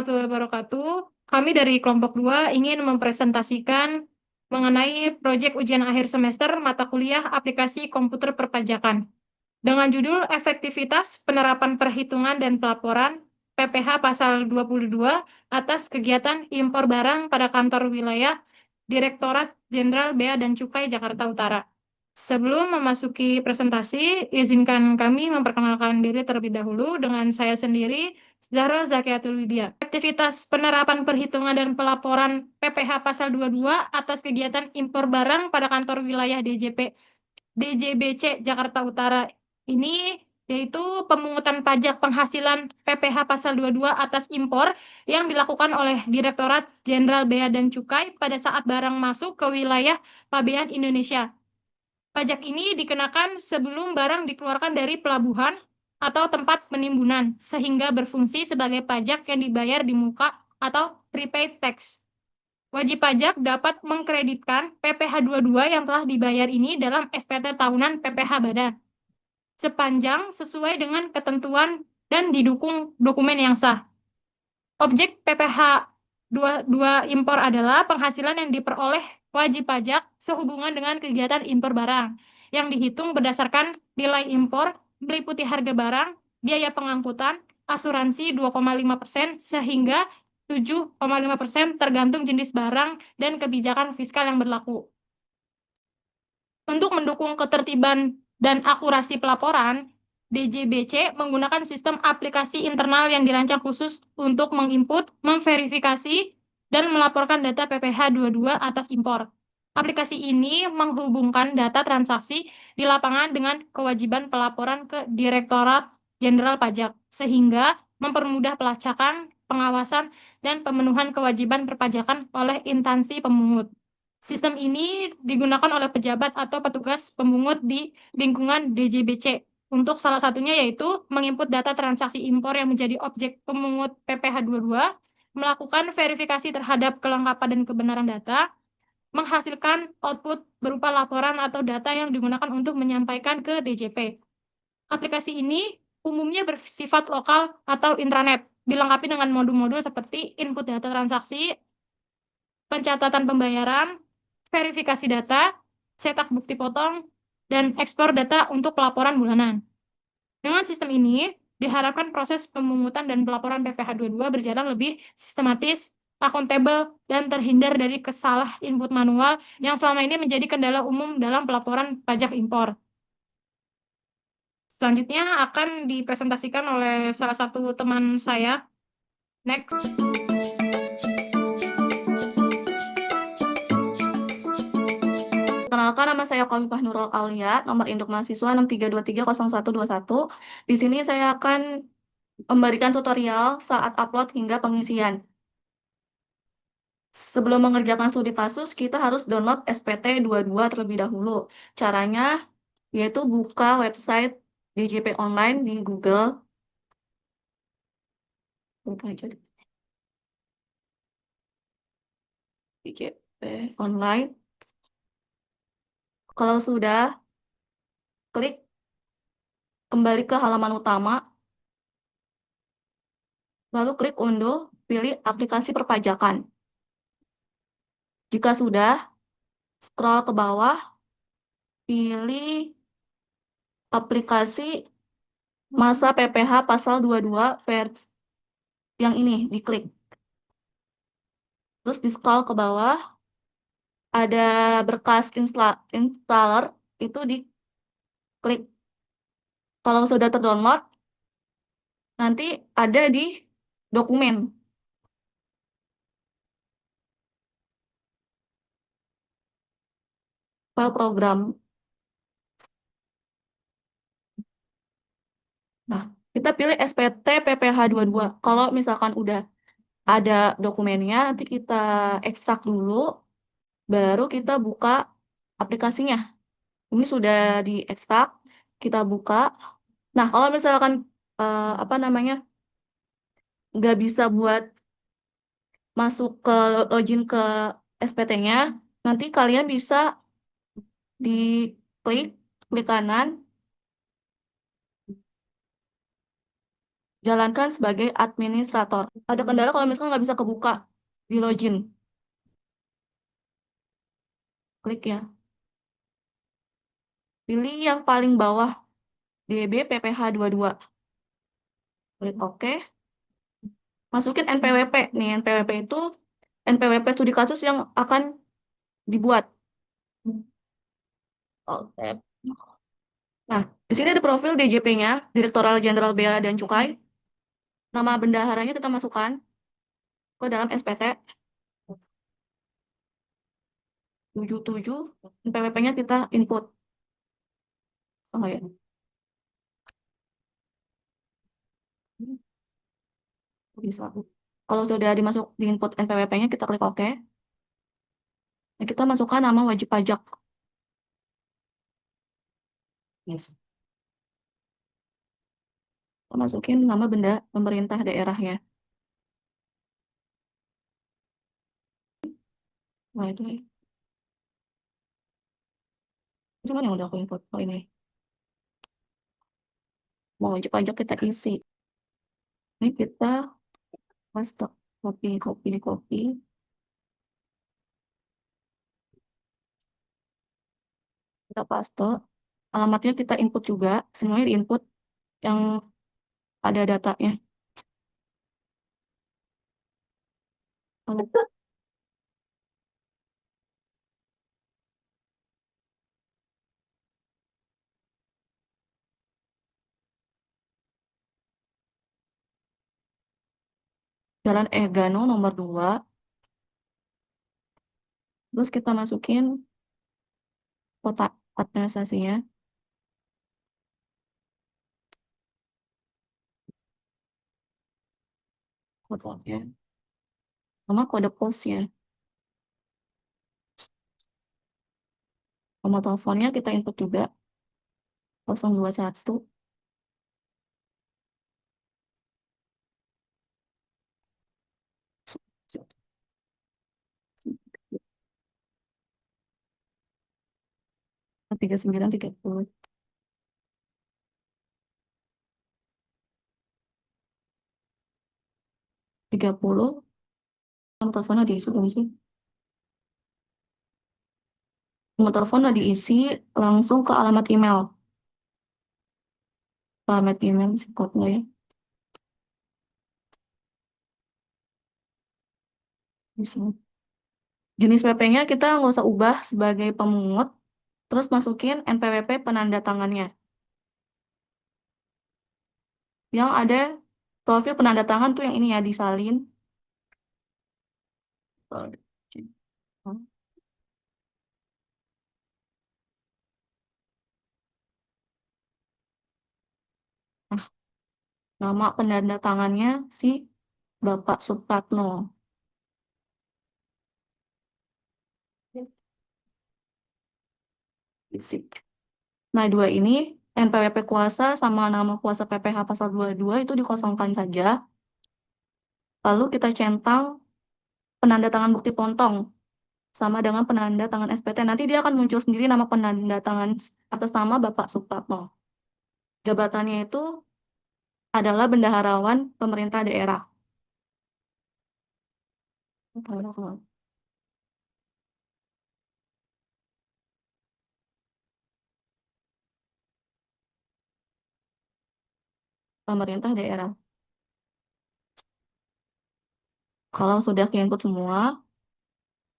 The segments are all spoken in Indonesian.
warahmatullahi wabarakatuh. Kami dari kelompok 2 ingin mempresentasikan mengenai proyek ujian akhir semester mata kuliah aplikasi komputer perpajakan. Dengan judul Efektivitas Penerapan Perhitungan dan Pelaporan PPH Pasal 22 atas kegiatan impor barang pada kantor wilayah Direktorat Jenderal Bea dan Cukai Jakarta Utara. Sebelum memasuki presentasi, izinkan kami memperkenalkan diri terlebih dahulu dengan saya sendiri, Zahra Zakiatul Widya. Aktivitas penerapan perhitungan dan pelaporan PPH Pasal 22 atas kegiatan impor barang pada kantor wilayah DJBC Jakarta Utara ini yaitu pemungutan pajak penghasilan PPH Pasal 22 atas impor yang dilakukan oleh Direktorat Jenderal Bea dan Cukai pada saat barang masuk ke wilayah Pabean Indonesia. Pajak ini dikenakan sebelum barang dikeluarkan dari pelabuhan atau tempat penimbunan, sehingga berfungsi sebagai pajak yang dibayar di muka atau prepaid tax. Wajib pajak dapat mengkreditkan PPh 22 yang telah dibayar ini dalam SPT tahunan PPh Badan, sepanjang sesuai dengan ketentuan dan didukung dokumen yang sah. Objek PPh 22 impor adalah penghasilan yang diperoleh wajib pajak sehubungan dengan kegiatan impor barang yang dihitung berdasarkan nilai impor meliputi harga barang, biaya pengangkutan, asuransi 2,5% sehingga 7,5% tergantung jenis barang dan kebijakan fiskal yang berlaku. Untuk mendukung ketertiban dan akurasi pelaporan, DJBC menggunakan sistem aplikasi internal yang dirancang khusus untuk menginput, memverifikasi, dan melaporkan data PPh 22 atas impor. Aplikasi ini menghubungkan data transaksi di lapangan dengan kewajiban pelaporan ke Direktorat Jenderal Pajak, sehingga mempermudah pelacakan, pengawasan, dan pemenuhan kewajiban perpajakan oleh instansi pemungut. Sistem ini digunakan oleh pejabat atau petugas pemungut di lingkungan DJBC. Untuk salah satunya yaitu menginput data transaksi impor yang menjadi objek pemungut PPh 22, melakukan verifikasi terhadap kelengkapan dan kebenaran data, menghasilkan output berupa laporan atau data yang digunakan untuk menyampaikan ke DJP. Aplikasi ini umumnya bersifat lokal atau intranet, dilengkapi dengan modul-modul seperti input data transaksi, pencatatan pembayaran, verifikasi data, cetak bukti potong, dan ekspor data untuk pelaporan bulanan. Dengan sistem ini, diharapkan proses pemungutan dan pelaporan PPh 22 berjalan lebih sistematis, akuntabel, dan terhindar dari kesalah input manual yang selama ini menjadi kendala umum dalam pelaporan pajak impor. Selanjutnya akan dipresentasikan oleh salah satu teman saya. Next. Perkenalkan, nama saya Khofifah Nurul Aulia, nomor induk mahasiswa 63230121. Di sini saya akan memberikan tutorial saat upload hingga pengisian. Sebelum mengerjakan studi kasus, kita harus download SPT 22 terlebih dahulu. Caranya yaitu buka website DJP Online di Google. Buka aja deh. DJP Online. Kalau sudah, klik kembali ke halaman utama. Lalu klik unduh, pilih aplikasi perpajakan. Jika sudah, scroll ke bawah, pilih aplikasi masa PPh pasal 22 versi yang ini, diklik. Terus di scroll ke bawah, ada berkas installer, itu diklik. Kalau sudah terdownload, nanti ada di dokumen. File program. Nah, kita pilih SPT PPh 22. Kalau misalkan udah ada dokumennya, nanti kita ekstrak dulu, baru kita buka aplikasinya. Ini sudah diekstrak, kita buka. Nah, kalau misalkan nggak bisa buat masuk ke login ke SPT-nya, nanti kalian bisa klik kanan, jalankan sebagai administrator. Ada kendala kalau misalkan nggak bisa kebuka di login. Klik ya. Pilih yang paling bawah, DB PPH 22. Klik OK. Masukin NPWP. Nih, NPWP itu NPWP studi kasus yang akan dibuat. Oke. Nah, di sini ada profil DJP-nya, Direktoral Jenderal Bea dan Cukai. Nama bendaharanya kita masukkan ke dalam SPT 77. NPWP-nya kita input. Oh ya. Bisa. Kalau sudah dimasuk di input NPWP-nya, kita klik OK. Nah, kita masukkan nama wajib pajak. Yes. Kita masukin nama benda pemerintah daerahnya. Nah, itu ya. Cuman yang udah aku input. Oh, ini. Mau wajib pajak kita isi. Ini kita paste. Copy, copy, copy. Kita paste. Alamatnya kita input juga. Semuanya diinput yang ada datanya. Lalu Jalan Egano nomor 2. Terus kita masukin kotak administrasinya. Kotaknya. Sama kode posnya. Nomor teleponnya kita input juga. 021 3930. 30. Nomor teleponnya diisi belum sih? Nomor teleponnya diisi langsung ke alamat email. Alamat email si kodnya ya. Bisa. Jenis PP-nya kita nggak usah ubah sebagai pemungut. Terus masukin NPWP penanda tangannya. Yang ada profil penanda tangan tuh yang ini ya, disalin. Nah, nama penanda tangannya si Bapak Supratno. Isi. Nah, dua ini NPWP kuasa sama nama kuasa PPH pasal 22 itu dikosongkan saja. Lalu kita centang penanda tangan bukti pontong sama dengan penanda tangan SPT. Nanti dia akan muncul sendiri nama penanda tangan atas nama Bapak Supratno. Jabatannya itu adalah bendaharawan pemerintah daerah. Pemerintah daerah. Kalau sudah input semua,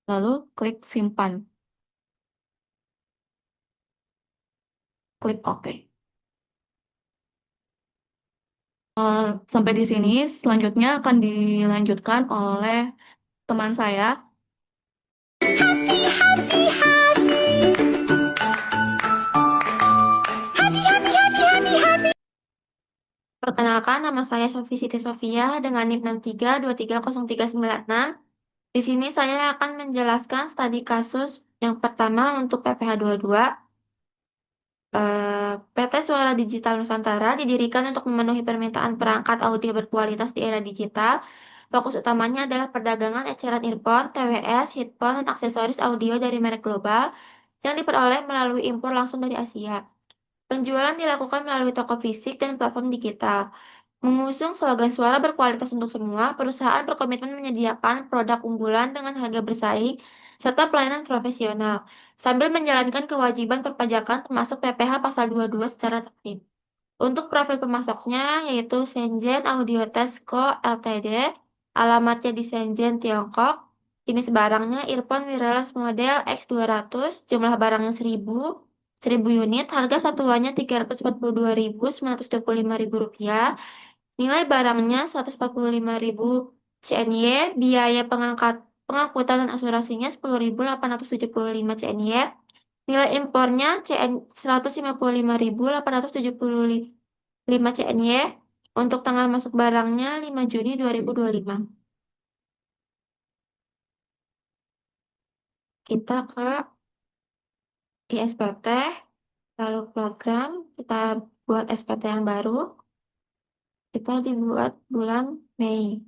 lalu klik simpan. Klik OK. Sampai di sini, selanjutnya akan dilanjutkan oleh teman saya. Perkenalkan, nama saya Sofi Siti Sofia dengan NIM 63230396. Di sini saya akan menjelaskan studi kasus yang pertama untuk PPH 22. PT Suara Digital Nusantara didirikan untuk memenuhi permintaan perangkat audio berkualitas di era digital. Fokus utamanya adalah perdagangan eceran earphone, TWS, headphone, dan aksesoris audio dari merek global yang diperoleh melalui impor langsung dari Asia. Penjualan dilakukan melalui toko fisik dan platform digital. Mengusung slogan suara berkualitas untuk semua, perusahaan berkomitmen menyediakan produk unggulan dengan harga bersaing serta pelayanan profesional, sambil menjalankan kewajiban perpajakan termasuk PPh Pasal 22 secara tertib. Untuk profil pemasoknya yaitu Shenzhen Audio Test Co. Ltd, alamatnya di Shenzhen, Tiongkok, jenis barangnya earphone wireless model X200, jumlah barangnya 1000 unit, harga satuannya Rp342.925, nilai barangnya Rp145.000 CNY, biaya pengangkutan dan asuransinya Rp10.875 CNY, nilai impornya Rp155.875 CNY, untuk tanggal masuk barangnya 5 Juni 2025. Kita ke ISPT, lalu program, kita buat SPT yang baru, kita dibuat bulan Mei.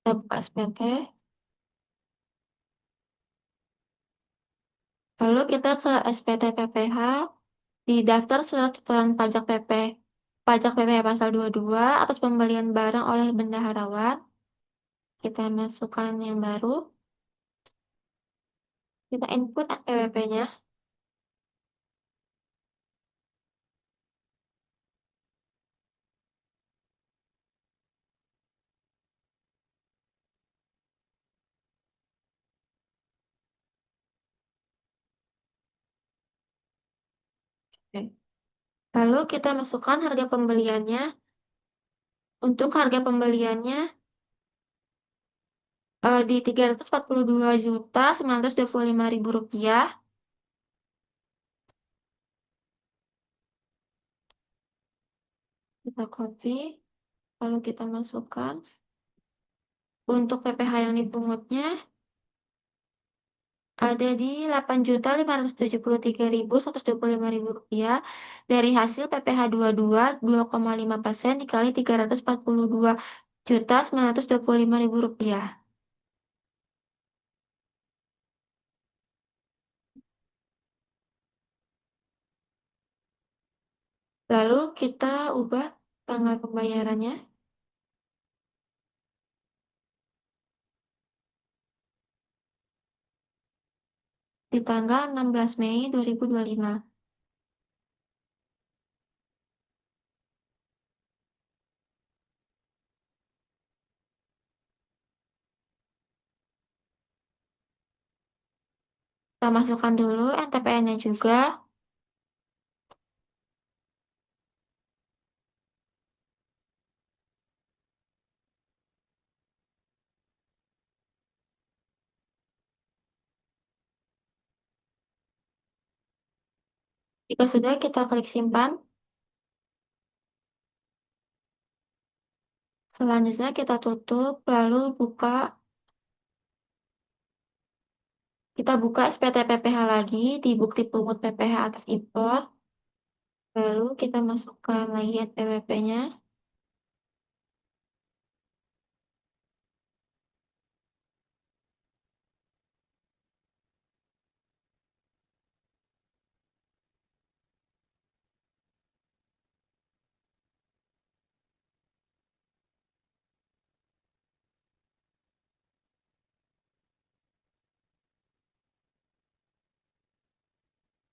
Kita buka SPT, lalu kita ke SPT PPH, di daftar surat setoran pajak PPh pasal 22 atas pembelian barang oleh bendaharawan. Kita masukkan yang baru. Kita input NPWP-nya. Oke. Lalu kita masukkan harga pembeliannya. Untuk harga pembeliannya di Rp342.925.000. Kita copy, lalu kita masukkan. Untuk PPh yang dipungutnya ada di Rp8.573.125.000 dari hasil PPh 2,5% dikali Rp342.925.000. Lalu kita ubah tanggal pembayarannya. Di tanggal 16 Mei 2025. Kita masukkan dulu NTPN-nya juga. Jika sudah, kita klik simpan. Selanjutnya kita tutup, lalu kita buka SPT PPh lagi di bukti pungut PPh atas impor. Lalu kita masukkan lagi NPWP-nya.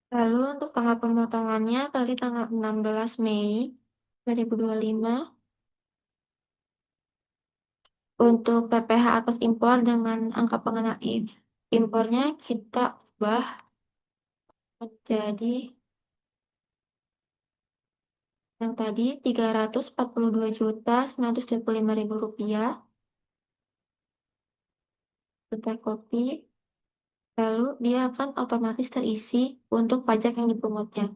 Lalu untuk tanggal pemotongannya tadi tanggal 16 Mei 2025. Untuk PPh atas impor dengan angka pengenaan impornya kita ubah menjadi yang tadi Rp342.925.000. Kita copy, lalu dia akan otomatis terisi untuk pajak yang dipungutnya.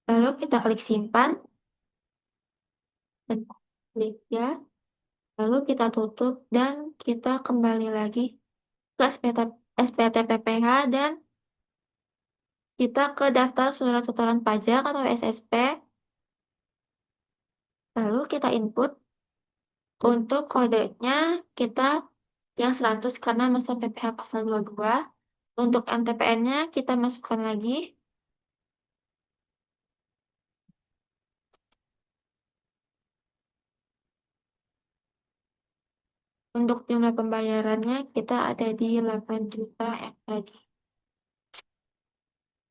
Lalu kita klik simpan, dan klik ya. Lalu kita tutup dan kita kembali lagi ke SPT PPh dan kita ke daftar surat setoran pajak atau SSP. Lalu kita input. Untuk kodenya kita yang 100 karena masa PPh pasal 22. Untuk NTPN-nya kita masukkan lagi. Untuk jumlah pembayarannya kita ada di 8 juta yang tadi.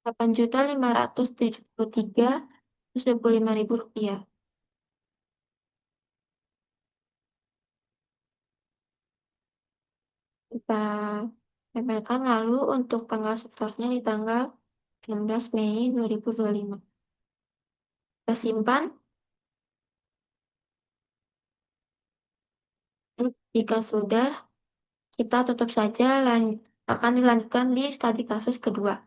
8.573.25.000 rupiah. Kita tempelkan lalu untuk tanggal setornya di tanggal 16 Mei 2025. Kita simpan. Jika sudah, kita tutup saja, akan dilanjutkan di studi kasus kedua.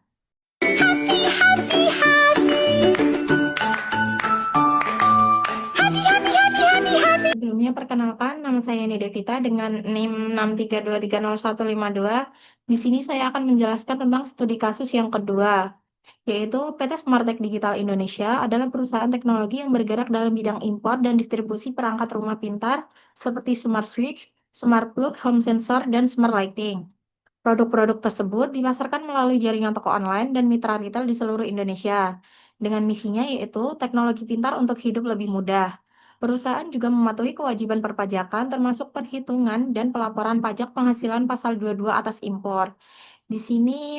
Sebelumnya perkenalkan, nama saya Nida Devita dengan NIM 632300152. Di sini saya akan menjelaskan tentang studi kasus yang kedua, yaitu PT Smartech Digital Indonesia adalah perusahaan teknologi yang bergerak dalam bidang impor dan distribusi perangkat rumah pintar seperti smart switch, smart plug, home sensor, dan smart lighting. Produk-produk tersebut dipasarkan melalui jaringan toko online dan mitra retail di seluruh Indonesia, dengan misinya yaitu teknologi pintar untuk hidup lebih mudah. Perusahaan juga mematuhi kewajiban perpajakan termasuk perhitungan dan pelaporan pajak penghasilan pasal 22 atas impor. Di sini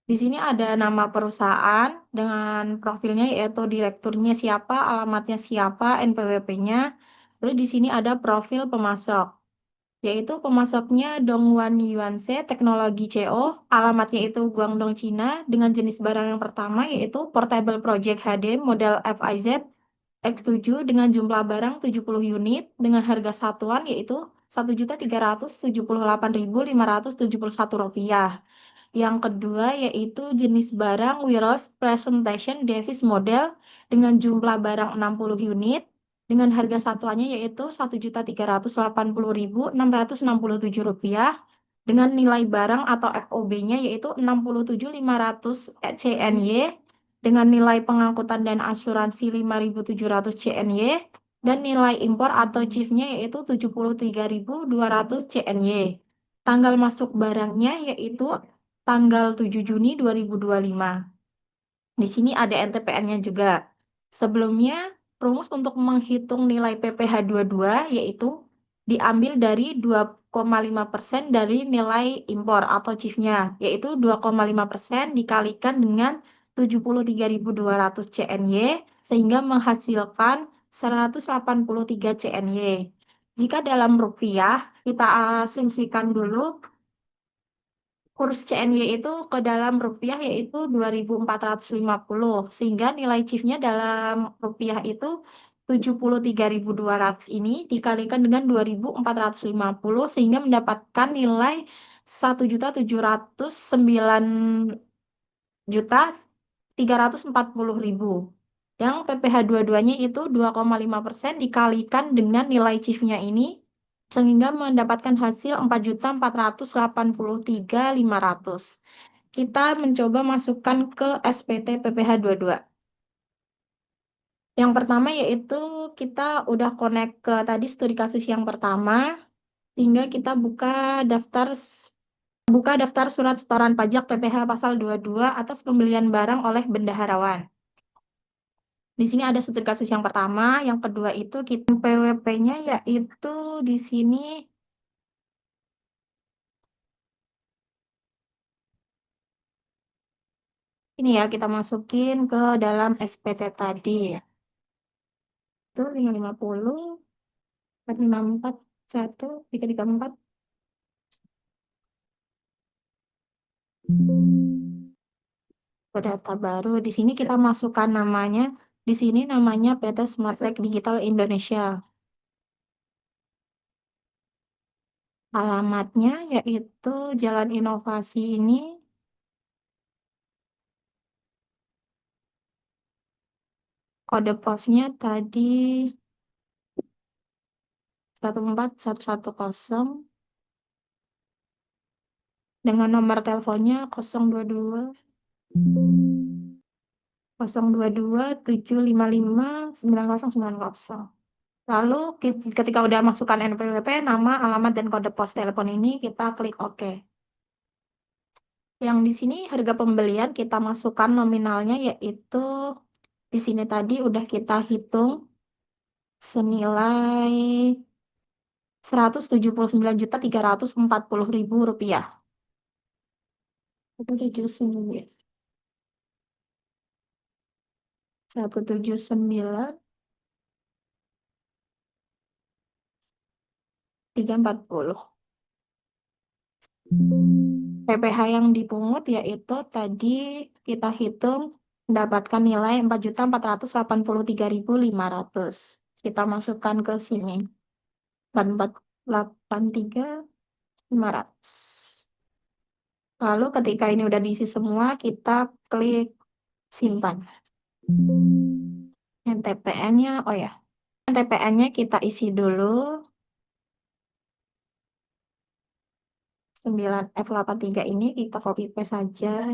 di sini ada nama perusahaan dengan profilnya yaitu direkturnya siapa, alamatnya siapa, NPWP-nya. Terus di sini ada profil pemasok, yaitu pemasoknya Dongguan Yuanse Teknologi CO, alamatnya itu Guangdong, Cina, dengan jenis barang yang pertama yaitu Portable Project HD model FIZ X7 dengan jumlah barang 70 unit dengan harga satuan yaitu Rp1.378.571. Yang kedua yaitu jenis barang Wiros Presentation Davis Model dengan jumlah barang 60 unit dengan harga satuannya yaitu Rp1.380.667 dengan nilai barang atau FOB-nya yaitu 67.500 CNY dengan nilai pengangkutan dan asuransi 5.700 CNY dan nilai impor atau CIF-nya yaitu 73.200 CNY. Tanggal masuk barangnya yaitu tanggal 7 Juni 2025. Di sini ada NTPN-nya juga. Sebelumnya, rumus untuk menghitung nilai PPh 22 yaitu diambil dari 2,5% dari nilai impor atau CIF-nya, yaitu 2,5% dikalikan dengan 73.200 CNY sehingga menghasilkan 183 CNY. Jika dalam rupiah, kita asumsikan dulu kurs CNY itu ke dalam rupiah yaitu 2.450 sehingga nilai CIF-nya dalam rupiah itu 73.200 ini dikalikan dengan 2.450 sehingga mendapatkan nilai 1.709.340.000. Yang PPh 22-nya itu 2,5% dikalikan dengan nilai CIF-nya ini sehingga mendapatkan hasil 4.483.500. Kita mencoba masukkan ke SPT PPh 22. Yang pertama yaitu kita udah connect ke tadi studi kasus yang pertama, sehingga kita buka daftar surat setoran pajak PPh pasal 22 atas pembelian barang oleh bendaharawan. Di sini ada studi kasus yang pertama, yang kedua itu kita PWP-nya yaitu di sini ini ya kita masukin ke dalam SPT tadi ya. Itu 550 454 1 334. Ke data baru di sini kita masukkan namanya. Di sini namanya PT Smartech Digital Indonesia. Alamatnya yaitu Jalan Inovasi ini. Kode posnya tadi 14110 dengan nomor teleponnya 022 755 9090. Lalu ketika udah masukkan NPWP, nama, alamat, dan kode pos telepon ini kita klik OK. Yang di sini harga pembelian kita masukkan nominalnya yaitu di sini tadi udah kita hitung senilai Rp179.340.000. 179, 179.340. PPh yang dipungut yaitu tadi kita hitung mendapatkan nilai 4.483.500. Kita masukkan ke sini. 4.483.500. Lalu ketika ini udah diisi semua, kita klik simpan. NTPN-nya, oh ya, NTPN-nya kita isi dulu. 9F83 ini kita copy paste saja.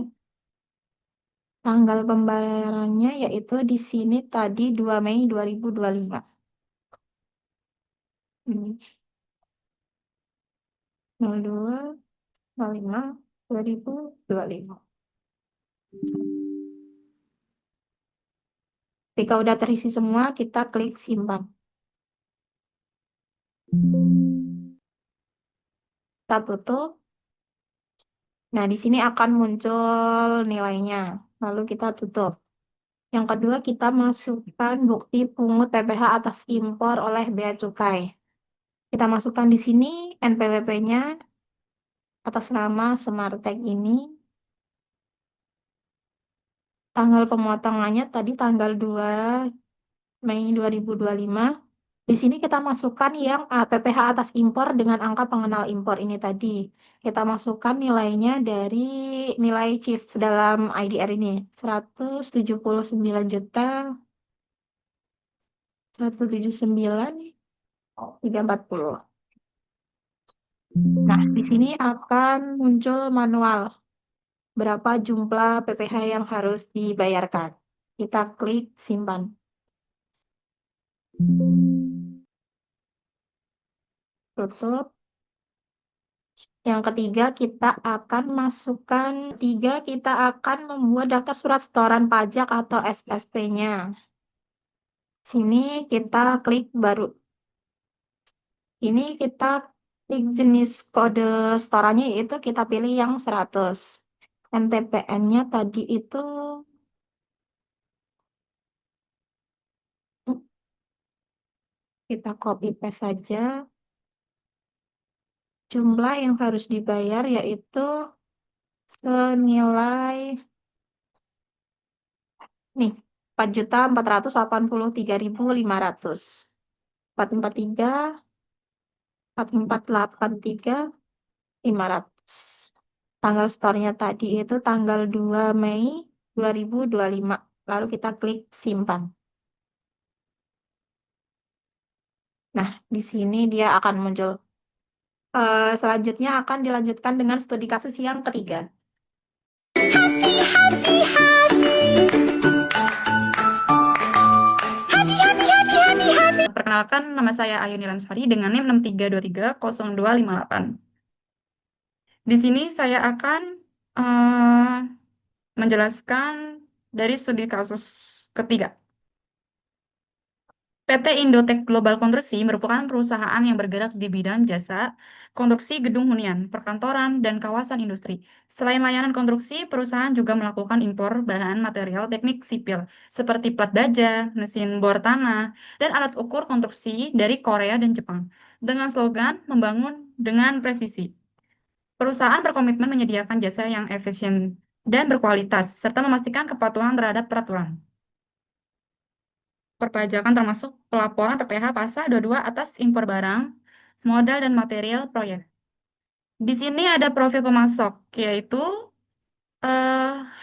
Tanggal pembayarannya yaitu di sini tadi 2 Mei 2025. Ini 02 05 2025. Ketika udah terisi semua, kita klik simpan. Kita tutup. Nah, di sini akan muncul nilainya. Lalu kita tutup. Yang kedua, kita masukkan bukti pungut PPh atas impor oleh Bea Cukai. Kita masukkan di sini NPWP-nya atas nama Smartech ini. Tanggal pemotongannya tadi tanggal 2 Mei 2025. Di sini kita masukkan yang PPh atas impor dengan angka pengenal impor ini tadi. Kita masukkan nilainya dari nilai CHIF dalam IDR ini. 179.179.340. Nah, di sini akan muncul manual berapa jumlah PPh yang harus dibayarkan. Kita klik simpan. Tutup. Yang ketiga, kita akan membuat daftar surat setoran pajak atau SSP-nya. Sini kita klik baru. Ini kita klik jenis kode setorannya yaitu kita pilih yang 100. NTPN-nya tadi itu kita copy paste saja. Jumlah yang harus dibayar yaitu senilai nih 4.483.500. 443 483.500. Tanggal store-nya tadi itu tanggal 2 Mei 2025. Lalu kita klik simpan. Nah, di sini dia akan muncul. Selanjutnya akan dilanjutkan dengan studi kasus yang ketiga. Perkenalkan, nama saya Ayu Nilansari dengan NIM 63230258. Di sini saya akan menjelaskan dari studi kasus ketiga. PT Indotech Global Konstruksi merupakan perusahaan yang bergerak di bidang jasa, konstruksi gedung hunian, perkantoran, dan kawasan industri. Selain layanan konstruksi, perusahaan juga melakukan impor bahan material teknik sipil, seperti plat baja, mesin bor tanah, dan alat ukur konstruksi dari Korea dan Jepang, dengan slogan membangun dengan presisi. Perusahaan berkomitmen menyediakan jasa yang efisien dan berkualitas, serta memastikan kepatuhan terhadap peraturan perpajakan termasuk pelaporan PPh pasal 22 atas impor barang, modal, dan material proyek. Di sini ada profil pemasok, yaitu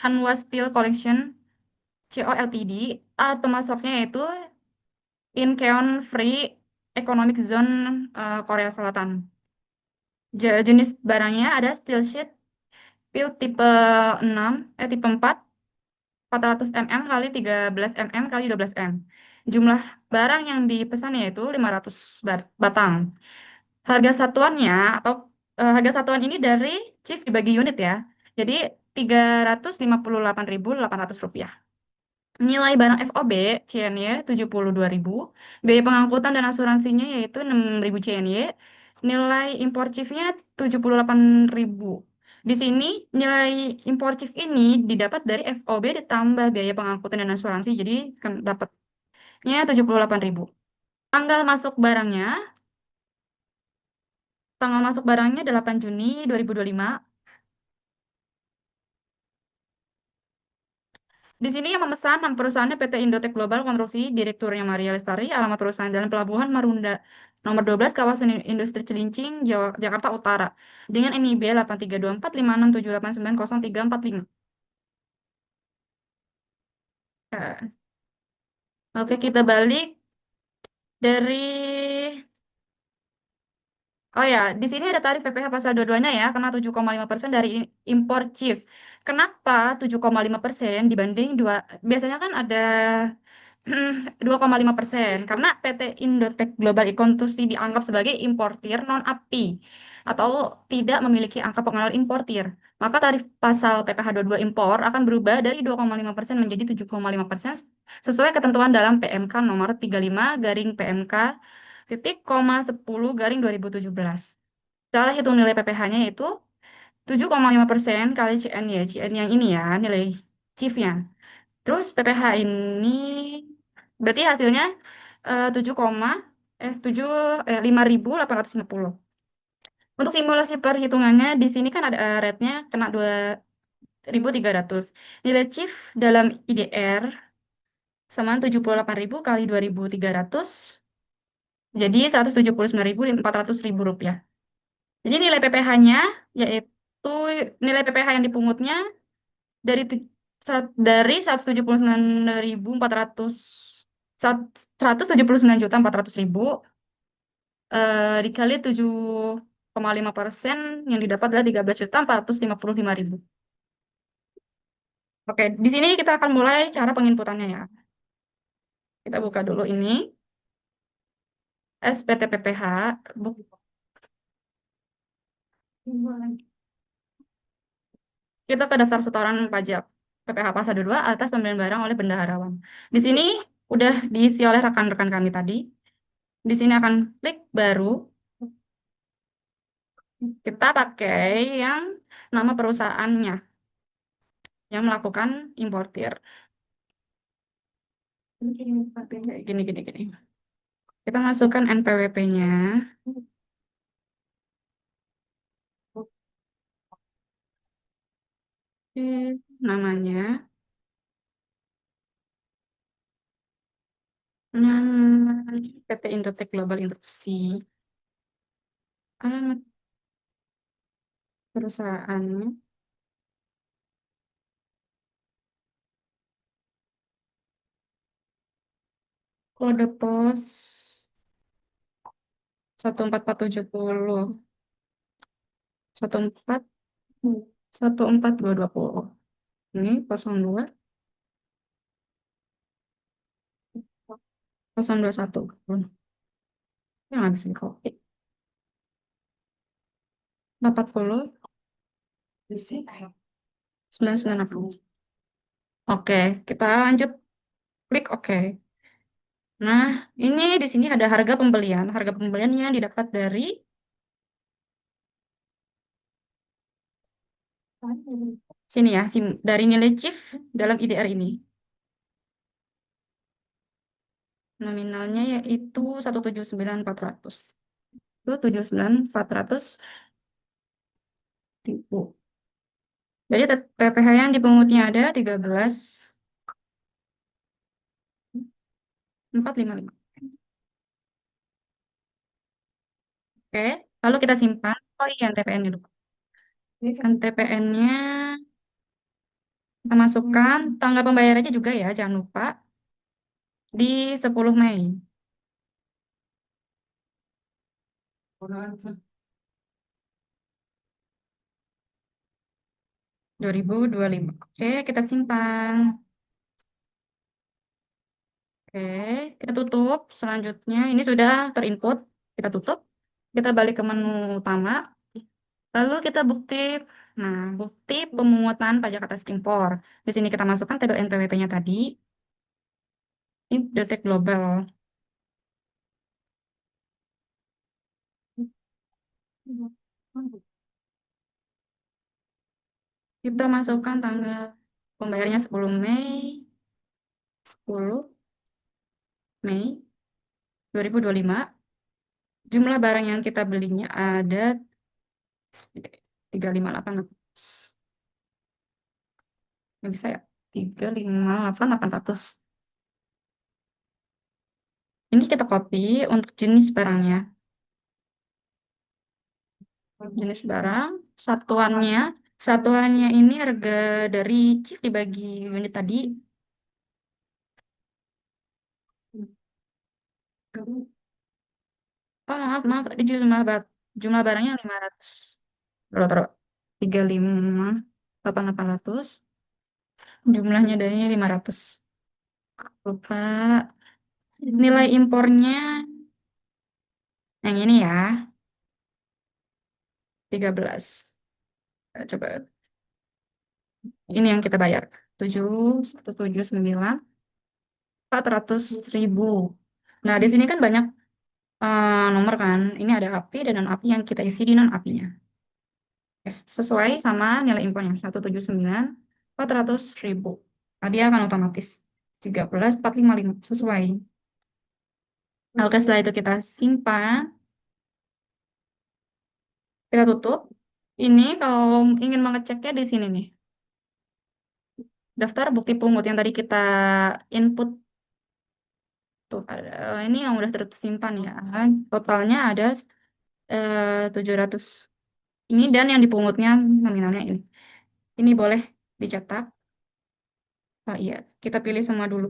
Hanwha Steel Collection CO Ltd. Alat pemasoknya yaitu Incheon Free Economic Zone Korea Selatan. Jenis barangnya ada steel sheet, pil tipe 4 400 mm kali 13 mm kali 12 mm. Jumlah barang yang dipesan yaitu 500 batang. Harga satuannya atau harga satuan ini dari CHIF dibagi unit ya. Jadi Rp358.800. Nilai barang FOB CNY 72.000, biaya pengangkutan dan asuransinya yaitu 6.000 CNY, nilai impor chiefnya 78.000. Di sini nilai impor chief ini didapat dari FOB ditambah biaya pengangkutan dan asuransi, jadi kan dapatnya 78.000. Tanggal masuk barangnya, tanggal masuk barangnya 8 Juni 2025. Di sini yang memesan nama perusahaannya PT Indotech Global Konstruksi, direkturnya Maria Lestari, alamat perusahaan Jalan Pelabuhan Marunda, nomor 12, kawasan industri Cilincing, Jakarta Utara, dengan NIB 8324567890345. Eh, Oke, kita balik dari. Oh ya, di sini ada tarif PPh pasal 22-nya ya, kena 7,5% dari impor chief. Kenapa 7,5% dibanding dua? Biasanya kan ada 2,5%, karena PT Indotech Global Konstruksi dianggap sebagai importir non-API atau tidak memiliki angka pengenalan importir. Maka tarif pasal PPh 22 impor akan berubah dari 2,5% menjadi 7,5% sesuai ketentuan dalam PMK nomor 35 garing PMK titik koma 10 garing 2017. Cara hitung nilai PPh-nya yaitu 7,5% kali CN ya, CN yang ini ya, nilai chief-nya. Terus PPh ini berarti hasilnya 7, 5.850. Untuk simulasi perhitungannya di sini kan ada rate-nya kena 2.300. Nilai chief dalam IDR sama 78.000 kali 2.300 jadi 179.400 ribu rupiah. Jadi nilai PPh-nya yaitu nilai PPh yang dipungutnya dari dari 179.400 179.400.000 dikali 7,5% yang didapat adalah 13.455.000. Oke, di sini kita akan mulai cara penginputannya ya. Kita buka dulu ini SPT-PPh. Kita ke daftar setoran pajak PPh Pasar 22 atas pembelian barang oleh bendaharawan. Di sini udah diisi oleh rekan-rekan kami tadi. Di sini akan klik baru. Kita pakai yang nama perusahaannya yang melakukan importir. Gini, gini, gini. Kita masukkan NPWP-nya. Namanya. Namanya PT Indotech Global Instruksi. Alamat perusahaannya. Kode pos 14470. 1414220. Ini 02 021. Ya nggak bisa di copy. 80 996. Oke, kita lanjut klik oke. Nah, ini di sini ada harga pembelian. Harga pembelian yang didapat dari sini ya, dari nilai chief dalam IDR ini. Nominalnya yaitu 179.400. Itu 79.400 ribu. Jadi PPh yang dipungutnya ada 13.455. Oke, lalu kita simpan. Oh iya, TPN-nya dulu. TPN-nya kita masukkan tanggal pembayarannya juga ya, jangan lupa di 10 Mei. 2025. Oke, kita simpan. Oke, kita tutup. Selanjutnya, ini sudah terinput. Kita tutup. Kita balik ke menu utama. Lalu kita bukti pemungutan pajak atas impor. Di sini kita masukkan tabel NPWP-nya tadi. Ini Detek Global. Kita masukkan tanggal pembayarannya 10 Mei 2025. Jumlah barang yang kita belinya ada 358. Nggak bisa ya? 358.800. Ini kita copy untuk jenis barangnya. Jenis barang, satuannya ini harga dari chip dibagi unit tadi. Oh, maaf, tadi jumlah barangnya 500. Taruh, 358.800. Jumlahnya dari 500. Lupa. Nilai impornya yang ini ya, 13. Coba, ini yang kita bayar. 7.179.400.000. Nah, di sini kan banyak nomor kan. Ini ada api dan non api yang kita isi di non apinya. Sesuai sama nilai impornya 179.400.000. Nah, dia akan otomatis 13.455 sesuai. Oke, setelah itu kita simpan, kita tutup. Ini kalau ingin mengeceknya di sini nih. Daftar bukti pungut yang tadi kita input tuh ini yang udah tersimpan ya. Totalnya ada 700. Ini dan yang dipungutnya nominalnya ini. Ini boleh dicetak. Oh iya, kita pilih semua dulu.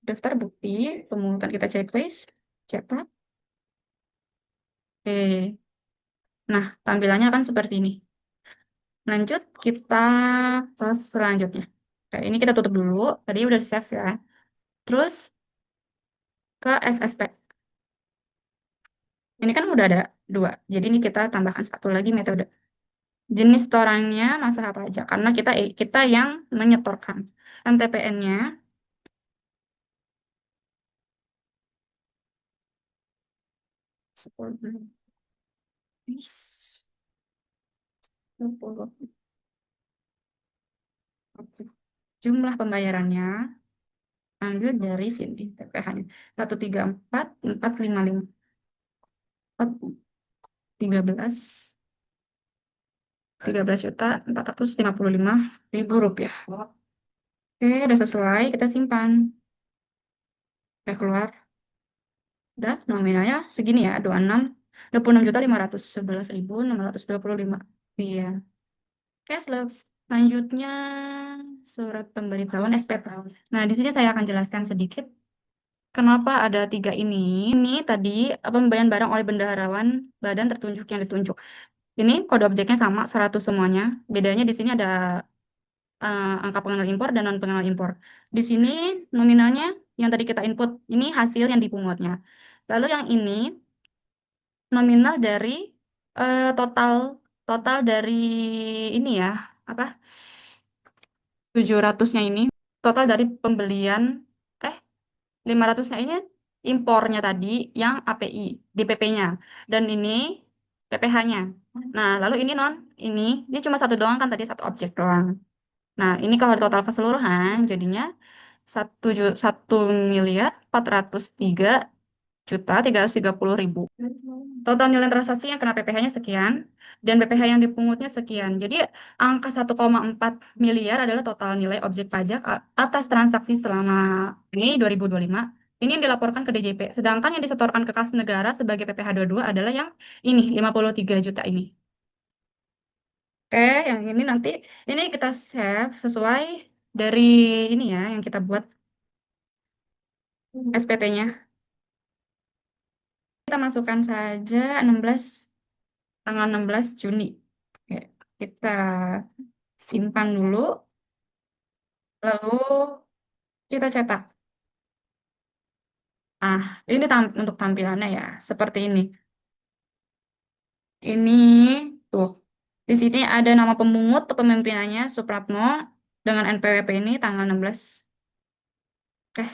Daftar bukti pemungutan kita checklist, cetak. Oke. Nah, tampilannya akan seperti ini. Lanjut, kita ke selanjutnya. Oke, ini kita tutup dulu. Tadi udah save ya. Terus ke SSP. Ini kan udah ada 2. Jadi ini kita tambahkan satu lagi metode. Jenis setorannya masa apa aja? Karena kita yang menyetorkan. NTPN-nya 10. 10. Oke. Jumlah pembayarannya ambil dari sini TPH-nya 134.455. 13.455.000 rupiah. Oke, udah sesuai, kita simpan. Oke, keluar. Udah, nominalnya segini ya, 26.511.625. Iya. Oke, selanjutnya surat pemberitahuan SPT. Nah, di sini saya akan jelaskan sedikit kenapa ada 3 ini. Ini tadi pembelian barang oleh bendaharawan badan tertunjuk yang ditunjuk. Ini kode objeknya sama 100 semuanya. Bedanya di sini ada angka pengenal impor dan non pengenal impor. Di sini nominalnya yang tadi kita input ini hasil yang dipungutnya. Lalu yang ini nominal dari total total dari ini ya, apa? 700-nya ini total dari pembelian 500-nya ini impornya tadi yang API di PP-nya dan ini PPH-nya. Nah, lalu ini ini cuma satu doang kan tadi satu objek doang. Nah, ini kalau total keseluruhan jadinya 1.403.330.000. Total nilai transaksi yang kena PPh-nya sekian dan PPh yang dipungutnya sekian. Jadi angka 1,4 miliar adalah total nilai objek pajak atas transaksi selama Mei 2025. Ini yang dilaporkan ke DJP. Sedangkan yang disetorkan ke kas negara sebagai PPh 22 adalah yang ini 53 juta ini. Oke, yang ini nanti ini kita save sesuai dari ini ya yang kita buat SPT-nya. Kita masukkan saja tanggal 16 Juni. Oke, kita simpan dulu, lalu kita cetak. Ini untuk tampilannya ya, seperti ini. Ini tuh, di sini ada nama pemungut atau pemimpinannya Supratno dengan NPWP ini tanggal 16. Oke.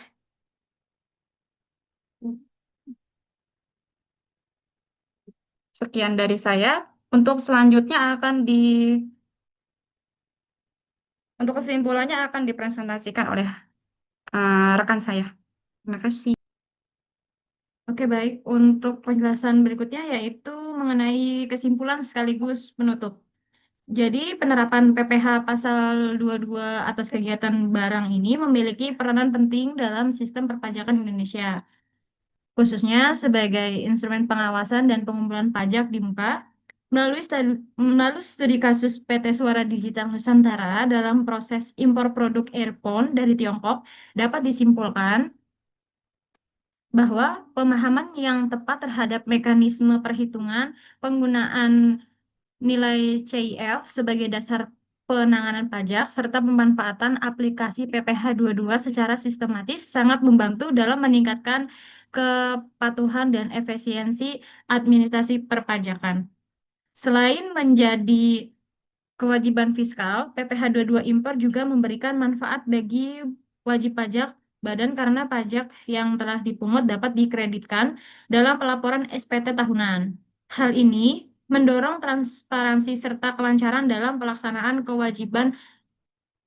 Sekian dari saya. Untuk selanjutnya untuk kesimpulannya akan dipresentasikan oleh rekan saya. Terima kasih. Oke, baik. Untuk penjelasan berikutnya yaitu mengenai kesimpulan sekaligus penutup. Jadi, penerapan PPh pasal 22 atas kegiatan barang ini memiliki peranan penting dalam sistem perpajakan Indonesia, khususnya sebagai instrumen pengawasan dan pengumpulan pajak di muka. Melalui studi kasus PT Suara Digital Nusantara dalam proses impor produk earphone dari Tiongkok, dapat disimpulkan bahwa pemahaman yang tepat terhadap mekanisme perhitungan penggunaan nilai CIF sebagai dasar penanganan pajak serta pemanfaatan aplikasi PPh 22 secara sistematis sangat membantu dalam meningkatkan kepatuhan dan efisiensi administrasi perpajakan. Selain menjadi kewajiban fiskal, PPh 22 impor juga memberikan manfaat bagi wajib pajak badan karena pajak yang telah dipungut dapat dikreditkan dalam pelaporan SPT tahunan. Hal ini mendorong transparansi serta kelancaran dalam pelaksanaan kewajiban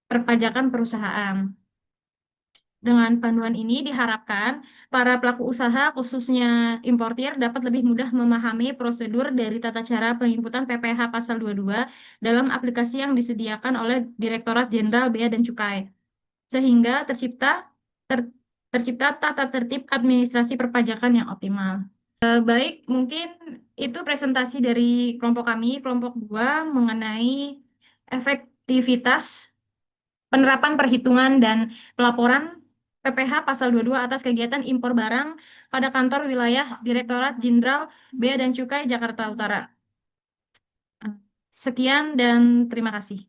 perpajakan perusahaan. Dengan panduan ini diharapkan para pelaku usaha, khususnya importir, dapat lebih mudah memahami prosedur dari tata cara penginputan PPh pasal 22 dalam aplikasi yang disediakan oleh Direktorat Jenderal Bea dan Cukai, sehingga tercipta tata tertib administrasi perpajakan yang optimal. Baik, mungkin itu presentasi dari kelompok kami, kelompok 2, mengenai efektivitas penerapan perhitungan dan pelaporan PPh pasal 22 atas kegiatan impor barang pada kantor wilayah Direktorat Jenderal Bea dan Cukai Jakarta Utara. Sekian dan terima kasih.